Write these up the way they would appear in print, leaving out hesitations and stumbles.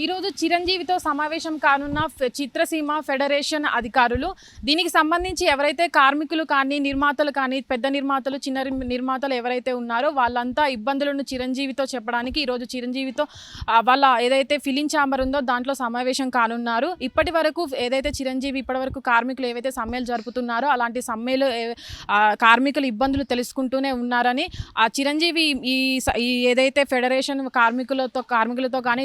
ఈరోజు చిరంజీవితో సమావేశం కానున్న చిత్రసీమ ఫెడరేషన్ అధికారులు. దీనికి సంబంధించి ఎవరైతే కార్మికులు కానీ నిర్మాతలు కానీ పెద్ద నిర్మాతలు చిన్న నిర్మాతలు ఎవరైతే ఉన్నారో వాళ్ళంతా ఇబ్బందులను చిరంజీవితో చెప్పడానికి ఈరోజు చిరంజీవితో వాళ్ళ ఏదైతే ఫిలిం ఛాంబర్ ఉందో దాంట్లో సమావేశం కానున్నారు. ఇప్పటి వరకు ఏదైతే చిరంజీవి ఇప్పటి వరకు కార్మికులు ఏవైతే సమ్మెలు జరుపుతున్నారో అలాంటి సమ్మెలు కార్మికులు ఇబ్బందులు తెలుసుకుంటూనే ఉన్నారని ఆ చిరంజీవి ఈ ఏదైతే ఫెడరేషన్ కార్మికులతో కానీ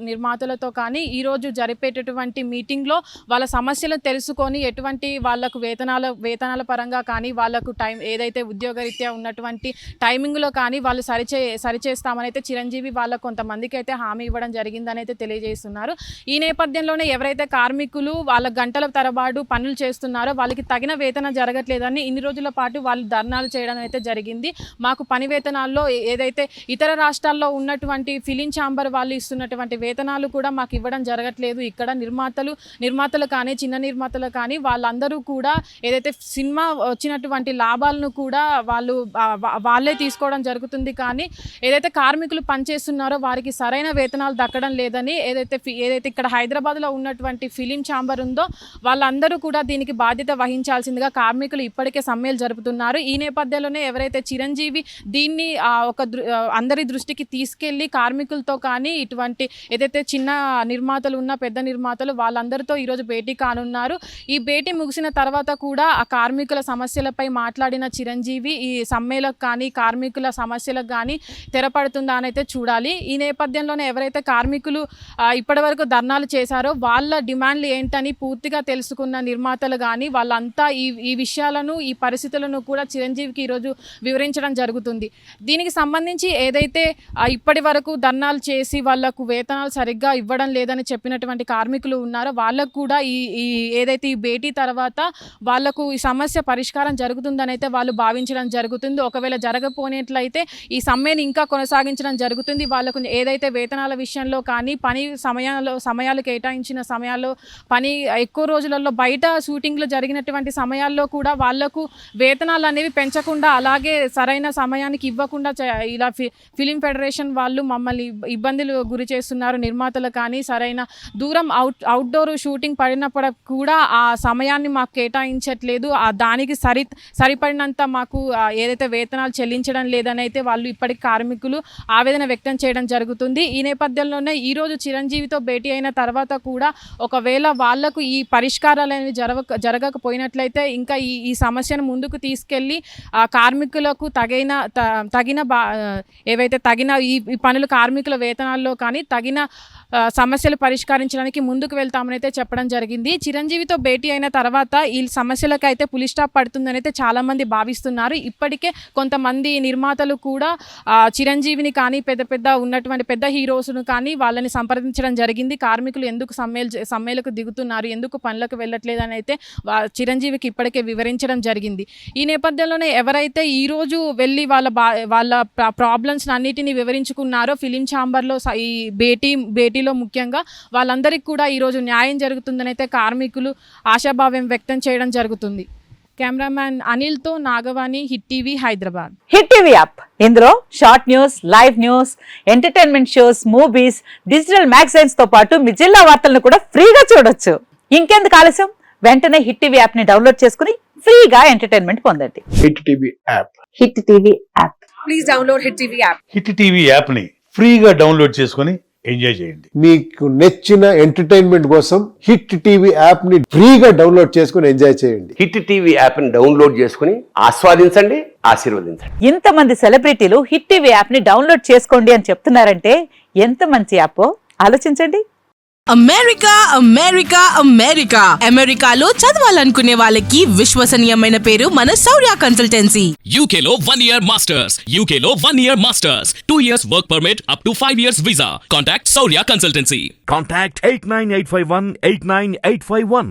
నిర్మాతలతో కానీ ఈరోజు జరిపేటటువంటి మీటింగ్లో వాళ్ళ సమస్యలు తెలుసుకొని ఎటువంటి వాళ్ళకు వేతనాల పరంగా కానీ వాళ్ళకు టైం ఏదైతే ఉద్యోగరీత్యా ఉన్నటువంటి టైమింగ్లో కానీ వాళ్ళు సరిచేస్తామని అయితే చిరంజీవి వాళ్ళ కొంతమందికి అయితే హామీ ఇవ్వడం జరిగిందని అయితే తెలియజేస్తున్నారు. ఈ నేపథ్యంలోనే ఎవరైతే కార్మికులు వాళ్ళ గంటల తరబాటు పనులు చేస్తున్నారో వాళ్ళకి తగిన వేతనం జరగట్లేదని ఇన్ని రోజుల పాటు వాళ్ళు ధర్నాలు చేయడం అయితే జరిగింది. మాకు పని వేతనాల్లో ఏదైతే ఇతర రాష్ట్రాల్లో ఉన్నటువంటి ఫిలిం ఛాంబర్ వాళ్ళు ఇస్తున్నటువంటి వేతనాలు కూడా మాకు ఇవ్వడం జరగట్లేదు. ఇక్కడ నిర్మాతలు కానీ చిన్న నిర్మాతలు కానీ వాళ్ళందరూ కూడా ఏదైతే సినిమా వచ్చినటువంటి లాభాలను కూడా వాళ్ళే తీసుకోవడం జరుగుతుంది. కానీ ఏదైతే కార్మికులు పనిచేస్తున్నారో వారికి సరైన వేతనాలు దక్కడం లేదని ఏదైతే ఇక్కడ హైదరాబాద్లో ఉన్నటువంటి ఫిలిం ఛాంబర్ ఉందో వాళ్ళందరూ కూడా దీనికి బాధ్యత వహించాల్సిందిగా కార్మికులు ఇప్పటికే సమ్మెలు జరుపుతున్నారు. ఈ నేపథ్యంలోనే ఎవరైతే చిరంజీవి దీన్ని అందరి దృష్టికి తీసుకెళ్లి కార్మికులతో కానీ ఇటువంటి ఏదైతే చిన్న నిర్మాతలు ఉన్న పెద్ద నిర్మాతలు వాళ్ళందరితో ఈరోజు భేటీ కానున్నారు. ఈ భేటీ ముగిసిన తర్వాత కూడా ఆ కార్మికుల సమస్యలపై మాట్లాడిన చిరంజీవి ఈ సమ్మెలకు కానీ కార్మికుల సమస్యలకు కానీ తెరపడుతుందా అని అయితే చూడాలి. ఈ నేపథ్యంలోనే ఎవరైతే కార్మికులు ఇప్పటివరకు ధర్నాలు చేశారో వాళ్ళ డిమాండ్లు ఏంటని పూర్తిగా తెలుసుకున్న నిర్మాతలు కానీ వాళ్ళంతా ఈ విషయాలను ఈ పరిస్థితులను కూడా చిరంజీవికి ఈరోజు వివరించడం జరుగుతుంది. దీనికి సంబంధించి ఏదైతే ఇప్పటి వరకు ధర్నాలు చేసి వాళ్లకు వేతనాలు సరిగ్గా ఇవ్వడం లేదని చెప్పినటువంటి కార్మికులు ఉన్నారో వాళ్ళకు కూడా ఈ ఏదైతే ఈ భేటీ తర్వాత వాళ్లకు ఈ సమస్య పరిష్కారం జరుగుతుందని అయితే వాళ్ళు భావించడం జరుగుతుంది. ఒకవేళ జరగపోయినట్లయితే ఈ సమ్మెను ఇంకా కొనసాగించడం జరుగుతుంది. వాళ్ళకు ఏదైతే వేతనాల విషయంలో కానీ పని సమయాలు కేటాయించిన సమయాల్లో పని ఎక్కువ రోజులలో బయట షూటింగ్లు జరిగినటువంటి సమయాల్లో కూడా వాళ్లకు వేతనాలు అనేవి పెంచకుండా అలాగే సరైన సమయానికి ఇవ్వకుండా ఇలా ఫిలిం ఫెడరేషన్ వాళ్ళు మమ్మల్ని ఇబ్బందులు గురి చేస్తున్నారు. నిర్మాతలు కానీ సరైన దూరం అవుట్డోర్ షూటింగ్ పడినప్పుడు కూడా ఆ సమయాన్ని మాకు కేటాయించట్లేదు. దానికి సరిపడినంత మాకు ఏదైతే వేతనాలు చెల్లించడం లేదని అయితే వాళ్ళు ఇప్పటికి కార్మికులు ఆవేదన వ్యక్తం చేయడం జరుగుతుంది. ఈ నేపథ్యంలోనే ఈరోజు చిరంజీవితో భేటీ అయిన తర్వాత కూడా ఒకవేళ వాళ్లకు ఈ పరిష్కారాలు అనేవి జరగకపోయినట్లయితే ఇంకా ఈ సమస్యను ముందుకు తీసుకెళ్ళి కార్మికులకు తగిన ఏవైతే తగిన ఈ పనులు కార్మికుల వేతనాల్లో కానీ తగిన సమస్యలు పరిష్కరించడానికి ముందుకు వెళ్తామని అయితే చెప్పడం జరిగింది. చిరంజీవితో భేటీ అయిన తర్వాత ఈ సమస్యలకు అయితే పులి స్టాప్ పడుతుందని అయితే చాలామంది భావిస్తున్నారు. ఇప్పటికే కొంతమంది నిర్మాతలు కూడా చిరంజీవిని కానీ పెద్ద ఉన్నటువంటి పెద్ద హీరోస్ను కానీ వాళ్ళని సంప్రదించడం జరిగింది. కార్మికులు ఎందుకు సమ్మెలకు దిగుతున్నారు, ఎందుకు పనులకు వెళ్ళట్లేదని అయితే చిరంజీవికి ఇప్పటికే వివరించడం జరిగింది. ఈ నేపథ్యంలోనే ఎవరైతే ఈరోజు వెళ్ళి వాళ్ళ ప్రాబ్లమ్స్ అన్నిటినీ వివరించుకున్నారో ఫిలిం ఛాంబర్లో ఈ భేటీలో ముఖ్యంగా వాళ్ళందరికీ కూడా ఈరోజు న్యాయం జరుగుతుందని అయితే కార్మికులు ఆశాభావం వ్యక్తం చేయడం జరుగుతుంది. కెమెరామ్యాన్ అనిల్తో Nagavani, hit TV, Hyderabad. Hit TV app ఇందులో short news, live news, entertainment shows, movies, digital magazines తో పాటు మీ జిల్లా వార్తలను కూడా ఫ్రీగా చూడొచ్చు. ఇంకెందుకు ఆలస్యం, వెంటనే హిట్ టీవీ యాప్ ని డౌన్లోడ్ చేసుకుని ఫ్రీగా ఎంటర్టైన్మెంట్ పొందండి. Hit TV app. Hit TV app. Please download hit TV app. Hit TV app ని ఫ్రీగా డౌన్లోడ్ చేసుకుని ఎంజాయ్ చేయండి. మీకు నచ్చిన ఎంటర్టైన్మెంట్ కోసం హిట్ టీవీ యాప్ ని ఫ్రీగా డౌన్లోడ్ చేసుకుని ఎంజాయ్ చేయండి. హిట్ టీవీ యాప్ ని డౌన్లోడ్ చేసుకుని ఆస్వాదించండి, ఆశీర్వదించండి. ఇంతమంది సెలబ్రిటీలు హిట్ టీవీ యాప్ ని డౌన్లోడ్ చేసుకోండి అని చెప్తున్నారంటే ఎంత మంచి యాప్ ఆలోచించండి. అమెరికాలో చదవాలనుకునే వాళ్ళకి విశ్వసనీయమైన పేరు మన శౌర్య కన్సల్టెన్సీ. UK లో 1 year masters, 2 years work permit up to 5 years visa. Contact Saurya Consultancy. Contact 89851 89851.